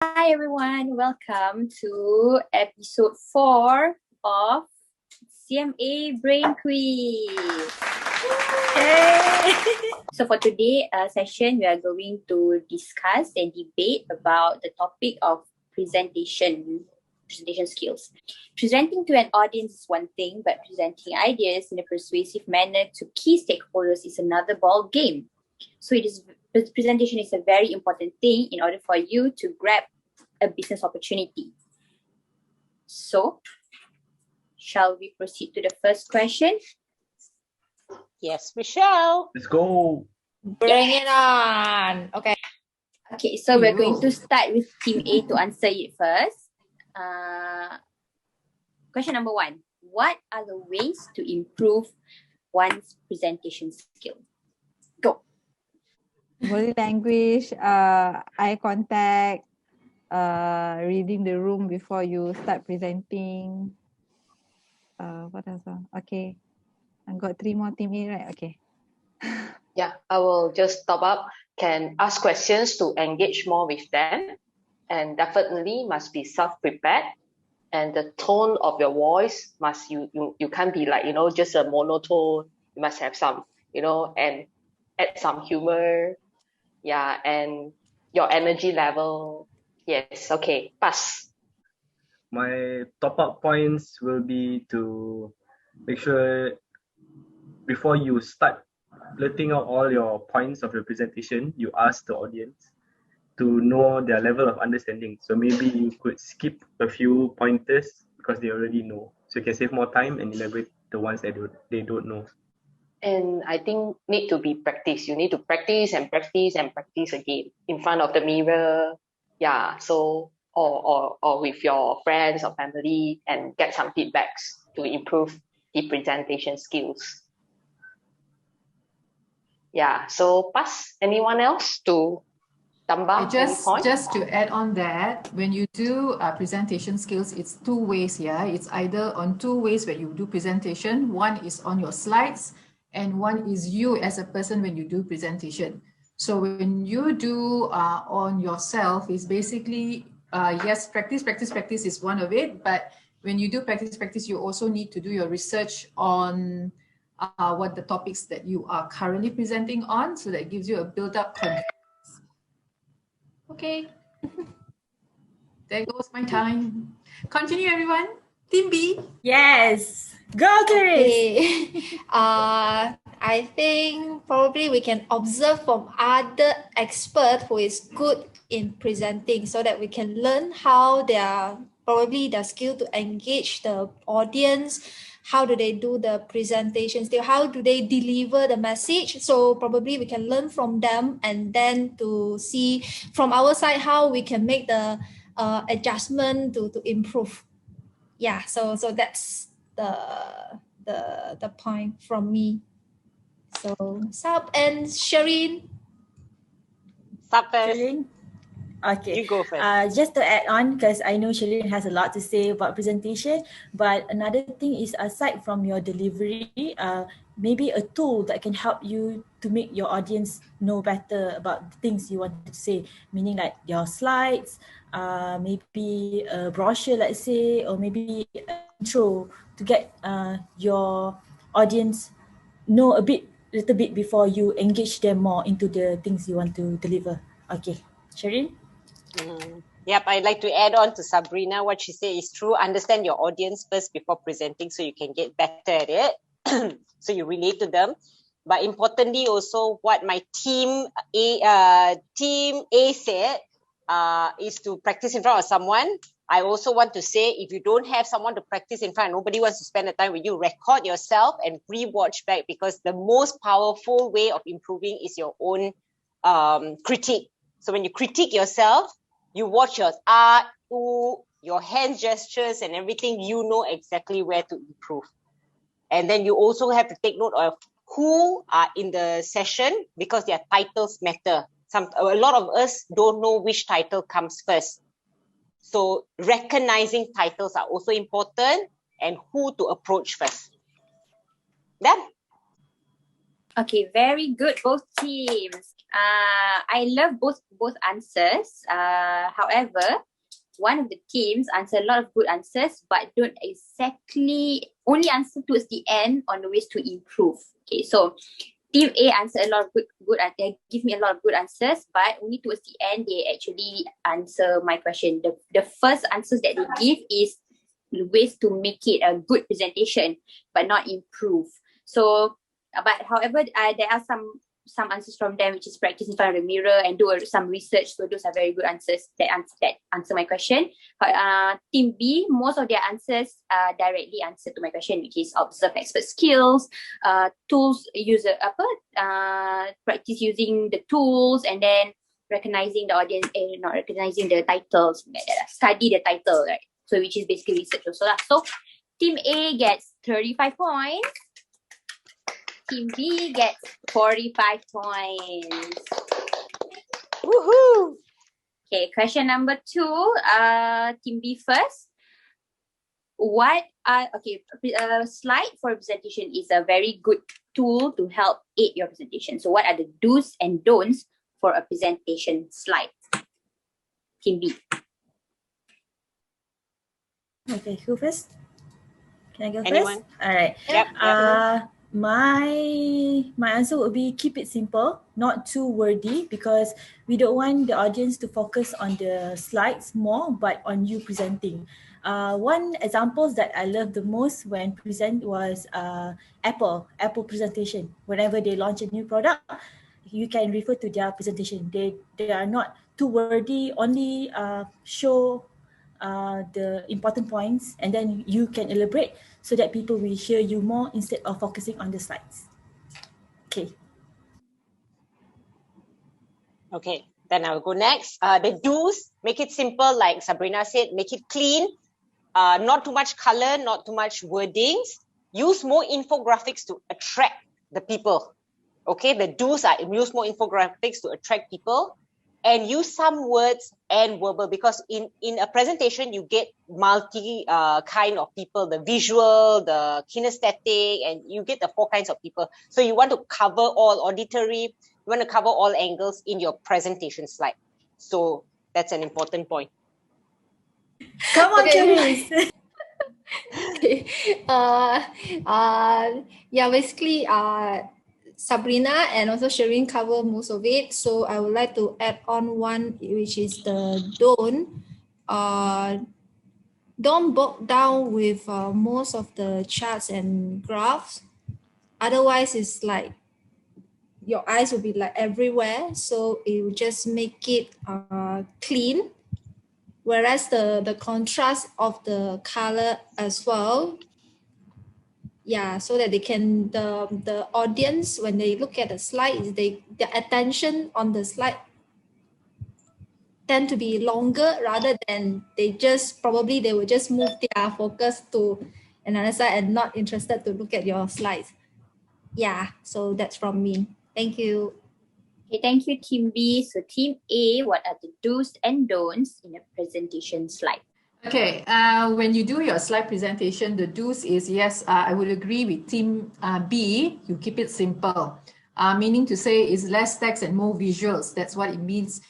Hi everyone, welcome to episode 4 of CMA Brain Quiz. Yay! So for today's session, we are going to discuss and debate about the topic of presentation skills. Presenting to an audience is one thing, but presenting ideas in a persuasive manner to key stakeholders is another ball game. So presentation is a very important thing in order for you to grab a business opportunity. So, shall we proceed to the first question? Yes, Michelle. Let's go. Bring it on. Okay. Okay, so we're going to start with Team A to answer it first. Question number 1. What are the ways to improve one's presentation skill? Go. Body language, eye contact, reading the room before you start presenting. What else? Okay. I've got 3 more team A, right? Okay. Yeah, I will just top up. Can ask questions to engage more with them, and definitely must be self-prepared. And the tone of your voice must you can't be like just a monotone. You must have some and add some humor. Yeah, and your energy level. Yes, okay, pass. My top-up points will be to make sure before you start letting out all your points of your presentation, you ask the audience to know their level of understanding. So maybe you could skip a few pointers because they already know. So you can save more time and elaborate the ones that they don't know. And I think need to be practice. You need to practice and practice and practice again in front of the mirror. Yeah. So or with your friends or family and get some feedbacks to improve the presentation skills. Yeah. So pass. Anyone else to tambah? Just to add on that, when you do presentation skills, it's 2 ways. Yeah, it's either on 2 ways where you do presentation. One is on your slides, and one is you as a person when you do presentation. So when you do on yourself, is basically yes, practice is one of it. But when you do practice, you also need to do your research on what the topics that you are currently presenting on. So that gives you a build-up confidence. Okay. There goes my time. Continue, everyone. Team B. Yes. Go, Clarice. Okay. I think probably we can observe from other expert who is good in presenting so that we can learn how their skill to engage the audience. How do they do the presentations? How do they deliver the message? So probably we can learn from them and then to see from our side how we can make the adjustment to improve. Yeah, so that's the point from me. So Sab and Shireen. Shireen? Okay. You go first. Just to add on, because I know Shireen has a lot to say about presentation, but another thing is aside from your delivery, maybe a tool that can help you to make your audience know better about the things you want to say, meaning like your slides, maybe a brochure, let's say, or maybe an intro to get your audience know a little bit before you engage them more into the things you want to deliver. Okay, Shireen? Yep, I'd like to add on to Sabrina. What she said is true. Understand your audience first before presenting so you can get better at it. So you relate to them. But importantly also what my team A said is to practice in front of someone. I also want to say if you don't have someone to practice in front, nobody wants to spend the time with you, record yourself and re-watch back, because the most powerful way of improving is your own critique. So when you critique yourself, you watch your art, your hand gestures and everything, you know exactly where to improve. And then you also have to take note of who are in the session because their titles matter. A lot of us don't know which title comes first. So recognizing titles are also important and who to approach first. Done? Okay, very good, both teams. I love both answers. However, one of the teams answer a lot of good answers, but don't exactly only answer towards the end on the ways to improve. Okay, so Team A answer a lot of good. They give me a lot of good answers, but only towards the end they actually answer my question. The first answers that they give is ways to make it a good presentation, but not improve. So, but however, there are some answers from them, which is practice in front of the mirror and do some research. So those are very good answers that answer my question. But Team B, most of their answers directly answer to my question, which is observe expert skills, tools, practice using the tools, and then recognizing the audience, not recognizing the titles, study the title, right? So which is basically research also lah. So Team A gets 35 points. Team B gets 45 points. Woohoo! Okay, question number 2. Team B first. Slide for presentation is a very good tool to help aid your presentation. So what are the do's and don'ts for a presentation slide? Team B. Okay, who first? Can I go Anyone? first? All right. Yep. My answer would be keep it simple, not too wordy, because we don't want the audience to focus on the slides more, but on you presenting. One examples that I love the most when present was Apple presentation. Whenever they launch a new product, you can refer to their presentation. They are not too wordy, only show the important points, and then you can elaborate so that people will hear you more instead of focusing on the slides. Okay. Okay, then I'll go next. The do's, make it simple, like Sabrina said, make it clean. Not too much color, not too much wordings. Use more infographics to attract the people. Okay, the do's are use more infographics to attract people, and use some words and verbal, because in a presentation you get multi kind of people, the visual, the kinesthetic, and you get the 4 kinds of people. So you want to cover all auditory, you want to cover all angles in your presentation slide. So that's an important point. Come on, Okay. Cherise. Okay. Basically, Sabrina and also Shireen cover most of it. So I would like to add on one, which is the don't. Don't bog down with most of the charts and graphs. Otherwise, it's like your eyes will be like everywhere. So it will just make it clean. Whereas the contrast of the color as well, so that they can the audience, when they look at the slides, their attention on the slide tend to be longer, rather than they will just move their focus to another side and not interested to look at your slides. So that's from me. Thank you. Okay, thank you, Team B. So Team A, what are the do's and don'ts in a presentation slide? Okay, when you do your slide presentation, the do's is, yes, I would agree with Team B, you keep it simple. Meaning to say is less text and more visuals. That's what it means.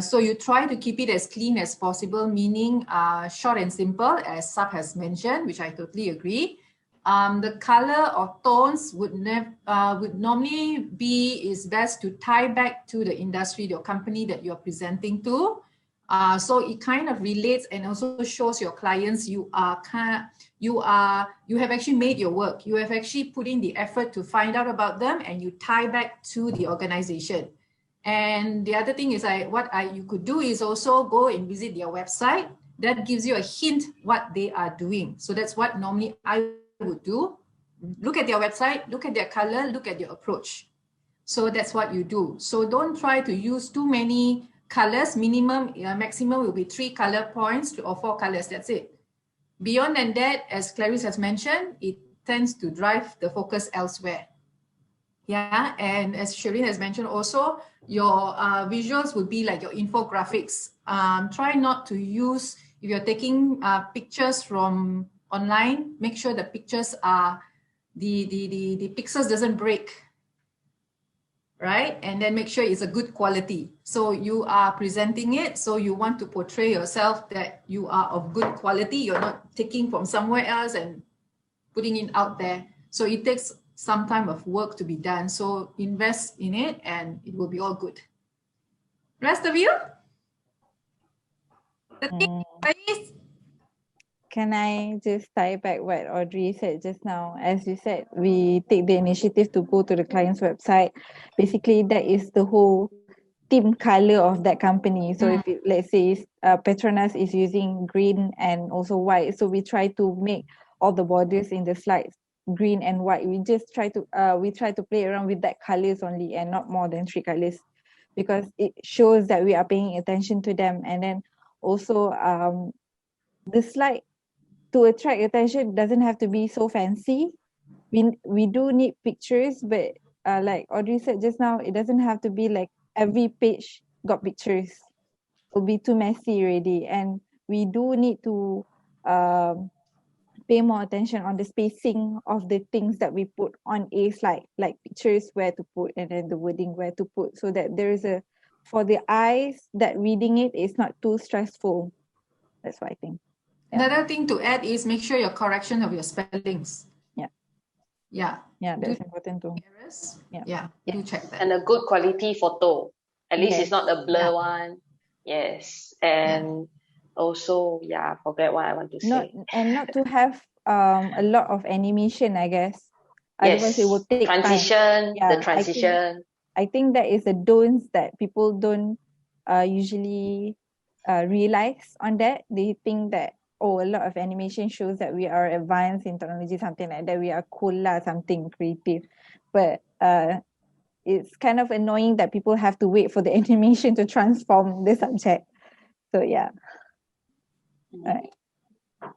So you try to keep it as clean as possible, meaning short and simple, as Sab has mentioned, which I totally agree. The color or tones would normally is best to tie back to the industry, your company that you're presenting to. So it kind of relates and also shows your clients you have actually made your work. You have actually put in the effort to find out about them, and you tie back to the organization. And the other thing is you could do is also go and visit their website. That gives you a hint what they are doing. So that's what normally I would do. Look at their website, look at their color, look at their approach. So that's what you do. So don't try to use too many colors. Maximum will be 3 color points or 4 colors. That's it. Beyond than that, as Clarice has mentioned, it tends to drive the focus elsewhere. Yeah, and as Shireen has mentioned also, your visuals would be like your infographics. Try not to use, if you're taking pictures from online, make sure the pictures are, the pixels doesn't break. right? And then make sure it's a good quality. So you are presenting it, so you want to portray yourself that you are of good quality. You're not taking from somewhere else and putting it out there. So it takes some time of work to be done. So invest in it and it will be all good. Rest of you? The team, please. Can I just tie back what Audrey said just now? As you said, we take the initiative to go to the client's website. Basically, that is the whole team color of that company. So if it, let's say Petronas is using green and also white, so we try to make all the borders in the slides green and white. We just try to play around with that colors only and not more than 3 colors, because it shows that we are paying attention to them. And then also the slide, to attract attention, doesn't have to be so fancy. We do need pictures, but like Audrey said just now, it doesn't have to be like every page got pictures. It'll be too messy already. And we do need to pay more attention on the spacing of the things that we put on a slide, like pictures where to put and then the wording where to put, so that there is a, for the eyes that reading it is not too stressful. That's what I think. Another thing to add is make sure your correction of your spellings. Yeah, that's Do important too. errors. Yeah. Do check that. And a good quality photo. At least Yes. it's not a blur one. Yes. And also, I forget what I want to say. Not to have a lot of animation, I guess. Otherwise it will take transition, time. the transition. I think that is the don'ts that people don't usually realize on that. They think that, oh, a lot of animation shows that we are advanced in technology, something like that. We are cool lah, something creative. But it's kind of annoying that people have to wait for the animation to transform the subject. So yeah. Right.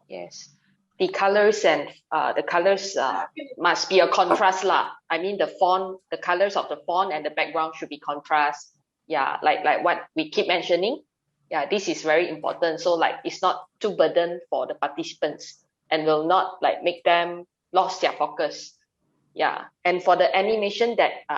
Yes. The colors and must be a contrast lah. I mean the font, the colors of the font and the background should be contrast. Yeah, like what we keep mentioning. Yeah, this is very important. So like it's not too burden for the participants and will not like make them lost their focus. Yeah, and for the animation that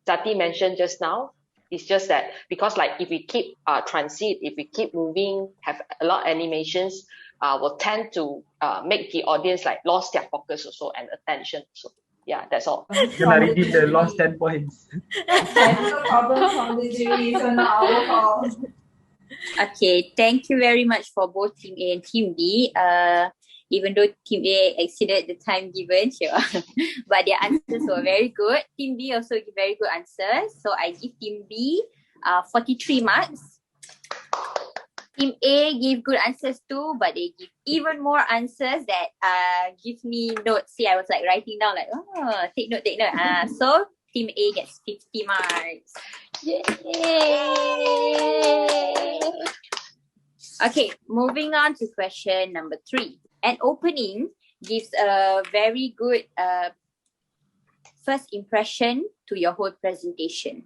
Zati mentioned just now, it's just that because like if we keep transit, if we keep moving, have a lot of animations, will tend to make the audience like lost their focus also and attention. So yeah, that's all. Can I redeem the lost 10 points? Technical problem from the jury, so not our fault. Okay, thank you very much for both Team A and Team B. Even though Team A exceeded the time given, but their answers were very good. Team B also give very good answers. So I give Team B 43 marks. Team A give good answers too, but they give even more answers that give me notes. See, I was like writing down like, oh, take note. So Team A gets 50 marks. Yay! Okay, moving on to question number 3. An opening gives a very good first impression to your whole presentation.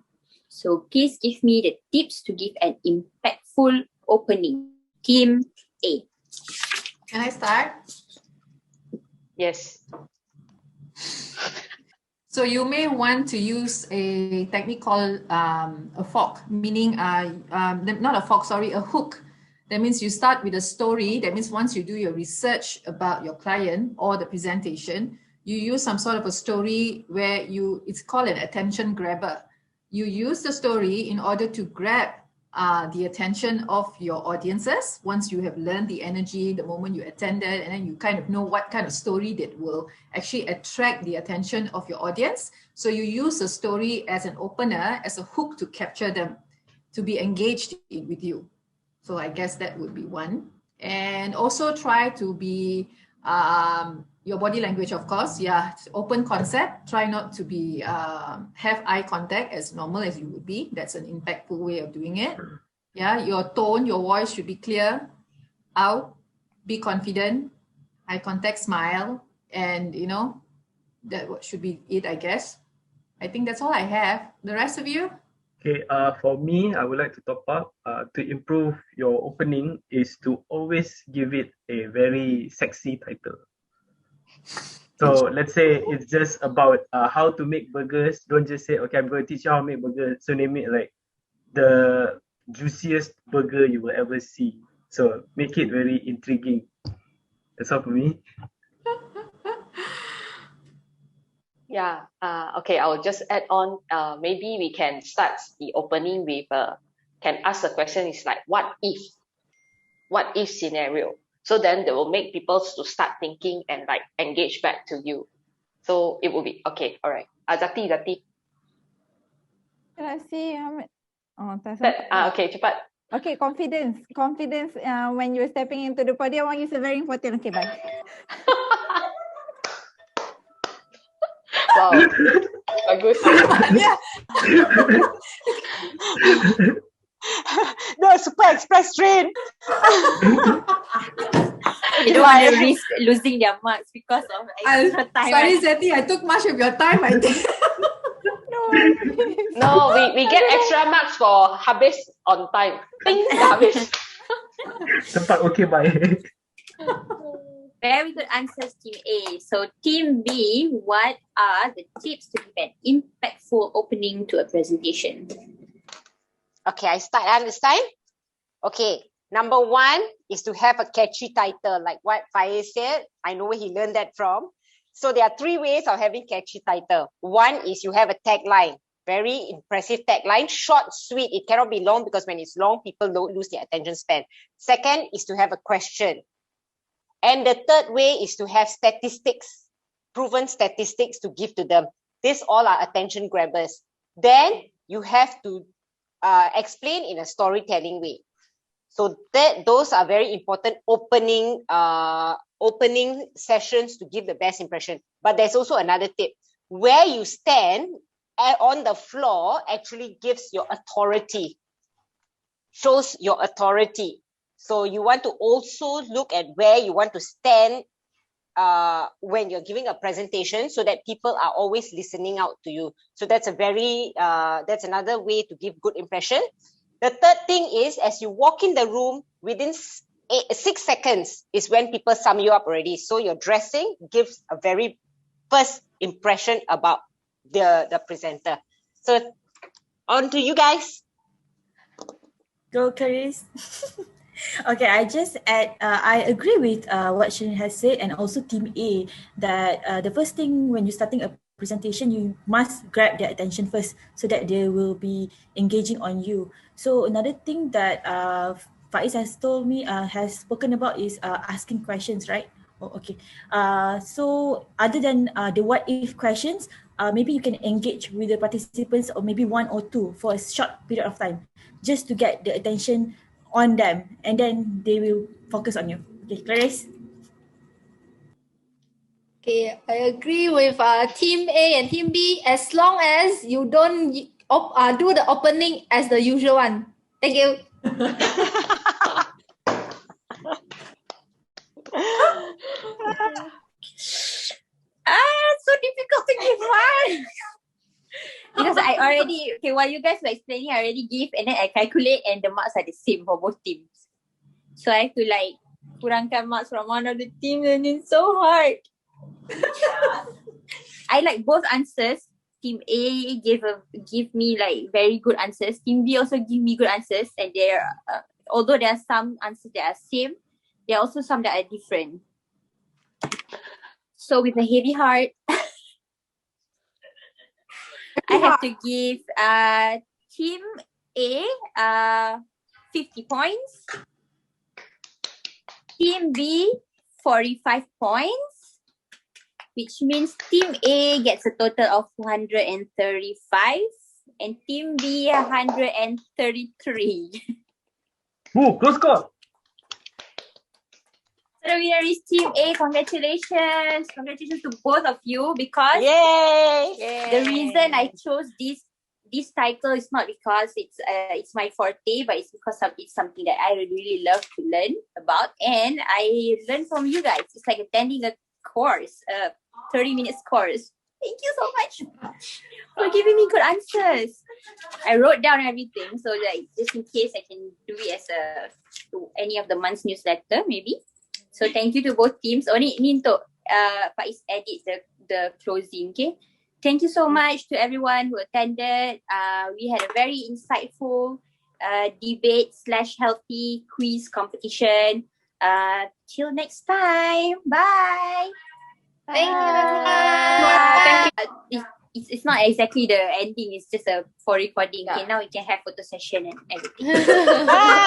So please give me the tips to give an impactful opening. Team A. Can I start? Yes. So you may want to use a technique called a fork, meaning not a fork, sorry, a hook. That means you start with a story. That means once you do your research about your client or the presentation, you use some sort of a story where it's called an attention grabber. You use the story in order to grab the attention of your audiences. Once you have learned the energy, the moment you attended, and then you kind of know what kind of story that will actually attract the attention of your audience. So you use a story as an opener, as a hook to capture them, to be engaged with you. So I guess that would be one. And also try to be your body language, of course. Yeah, open concept. Try not to be have eye contact as normal as you would be. That's an impactful way of doing it. Yeah, your tone, your voice should be clear, out, be confident, eye contact, smile, and that should be it, I guess. I think that's all I have. The rest of you? Okay, for me, I would like to top up. To improve your opening is to always give it a very sexy title. So let's say it's just about how to make burgers. Don't just say, okay, I'm going to teach you how to make burgers. So name it like the juiciest burger you will ever see. So make it very intriguing. That's all for me. Yeah. Okay. I'll just add on. Maybe we can start the opening with can ask the question is like what if scenario. So then they will make people to start thinking and like engage back to you. So it will be okay. All right. Zati. Can I see? Tak sempat. Okay, cepat. Okay, confidence. When you're stepping into the podium is very important. Okay, bye. Wow. Bagus. No, super express train. You don't want to risk losing their marks because of extra time. Sorry, Zeti, I took much of your time, I think. No, we get extra marks for habis on time. Ting, habis. Tempat okay, bye. Very good answers, Team A. So Team B, what are the tips to give an impactful opening to a presentation? Okay, I start. Understand? Okay, number one is to have a catchy title, like what Faiz said. I know where he learned that from. So there are 3 ways of having catchy title. One is you have a tagline, very impressive tagline, short, sweet. It cannot be long because when it's long, people don't lose their attention span. Second is to have a question. And the third way is to have statistics, proven statistics to give to them. These all are attention grabbers. Then you have to explain in a storytelling way. So those are very important opening sessions to give the best impression. But there's also another tip. Where you stand on the floor actually gives your authority, shows your authority. So you want to also look at where you want to stand when you're giving a presentation so that people are always listening out to you. So that's that's another way to give good impression. The third thing is, as you walk in the room, within 6 seconds is when people sum you up already. So your dressing gives a very first impression about the presenter. So on to you guys. Go, Clarice. Okay, I just add, I agree with what Shirin has said, and also Team A, that the first thing when you're starting a presentation, you must grab their attention first so that they will be engaging on you. So another thing that Faiz has told me, has spoken about is asking questions, right? Oh, okay. So other than the what if questions, maybe you can engage with the participants, or maybe 1 or 2 for a short period of time, just to get the attention on them, and then they will focus on you. Okay, Clarice? Okay, I agree with Team A and Team B, as long as you don't do the opening as the usual one. Thank you. So difficult to give one. Because I already, while you guys were explaining, I already give and then I calculate and the marks are the same for both teams. So I have to like kurangkan marks from one of the teams, and it's so hard. I like both answers. Team A give me like very good answers. Team B also give me good answers, and although there are some answers that are same, there are also some that are different. So with a heavy heart, I have to give Team A 50 points. Team B 45 points, which means Team A gets a total of 135 and Team B 133. Ooh, close call. So the winner is Team A. Congratulations. Congratulations to both of you, because Yay! the reason I chose this title is not because it's my forte, but it's because it's something that I really love to learn about, and I learn from you guys. It's like attending a course, a 30 minutes course. Thank you so much for giving me good answers. I wrote down everything, so like just in case I can do it as to any of the month's newsletter maybe. So thank you to both teams. Ni untuk Faiz edit the closing. Okay. Thank you so much to everyone who attended. We had a very insightful debate / healthy quiz competition. Till next time. Bye. Thank you, everyone. Thank you. It's not exactly the ending. It's just for recording. Yeah. Okay, now we can have photo session and everything. Bye.